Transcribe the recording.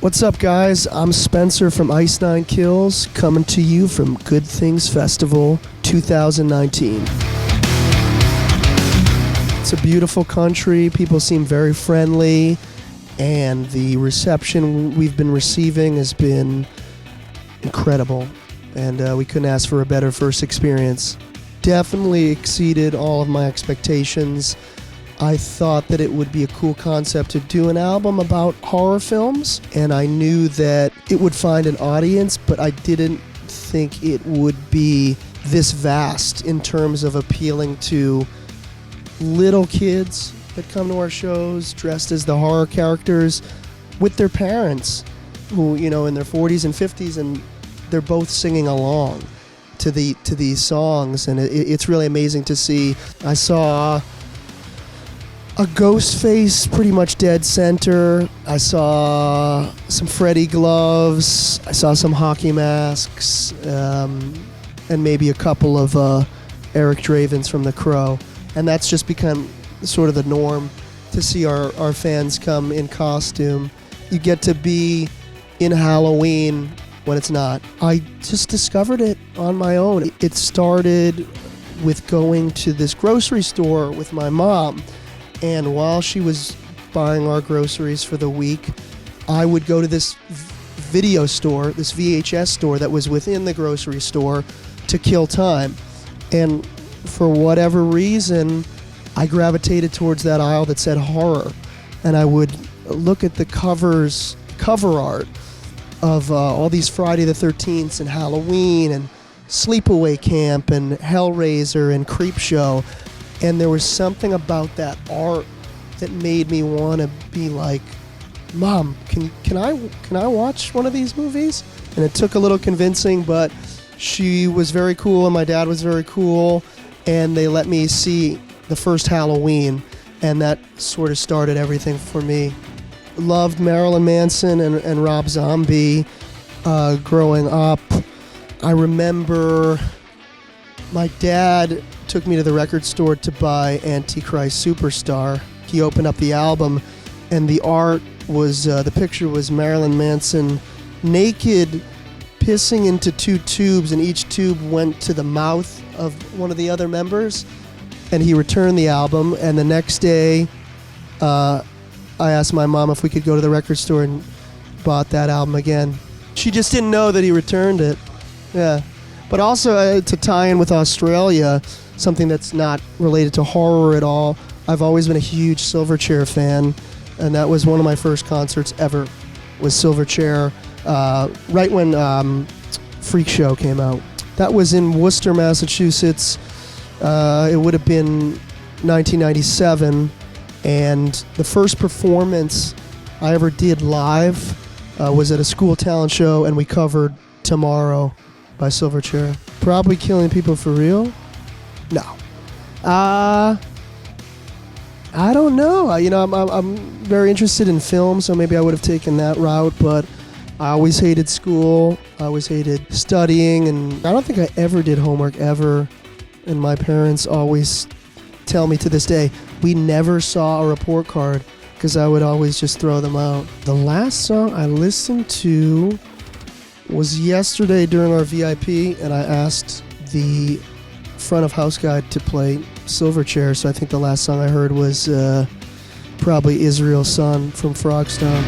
What's up, guys? I'm Spencer from Ice Nine Kills, coming to you from Good Things Festival 2019. It's a beautiful country. People seem very friendly, and the reception we've been receiving has been incredible, and we couldn't ask for a better first experience. Definitely exceeded all of my expectations. I thought that it would be a cool concept to do an album about horror films, and I knew that it would find an audience, but I didn't think it would be this vast in terms of appealing to little kids that come to our shows dressed as the horror characters with their parents who, you know, in their 40s and 50s, and they're both singing along to these songs, and it's really amazing to see. I saw a ghost face pretty much dead center. I saw some Freddy gloves. I saw some hockey masks, and maybe a couple of Eric Dravens from The Crow. And that's just become sort of the norm to see our fans come in costume. You get to be in Halloween when it's not. I just discovered it on my own. It started with going to this grocery store with my mom. And while she was buying our groceries for the week, I would go to this video store, this VHS store that was within the grocery store to kill time. And for whatever reason, I gravitated towards that aisle that said horror. And I would look at the cover art of all these Friday the 13th and Halloween and Sleepaway Camp and Hellraiser and Creepshow. And there was something about that art that made me want to be like, Mom, can I watch one of these movies? And it took a little convincing, but she was very cool and my dad was very cool, and they let me see the first Halloween, and that sort of started everything for me. Loved Marilyn Manson and Rob Zombie growing up. I remember my dad took me to the record store to buy Antichrist Superstar. He opened up the album, and the art was, the picture was Marilyn Manson naked, pissing into two tubes, and each tube went to the mouth of one of the other members, and he returned the album. And the next day, I asked my mom if we could go to the record store and bought that album again. She just didn't know that he returned it. Yeah. But also, to tie in with Australia, something that's not related to horror at all, I've always been a huge Silverchair fan, and that was one of my first concerts ever, was Silverchair, right when Freak Show came out. That was in Worcester, Massachusetts. It would have been 1997, and the first performance I ever did live was at a school talent show, and we covered Tomorrow by Silverchair. Probably Killing People for Real? No. I don't know. I'm very interested in film, so maybe I would have taken that route, but I always hated school. I always hated studying, and I don't think I ever did homework ever. And my parents always tell me to this day, we never saw a report card because I would always just throw them out. The last song I listened to was yesterday during our VIP, and I asked the front of house guy to play Silverchair, so I think the last song I heard was probably Israel's Son from Frogstone.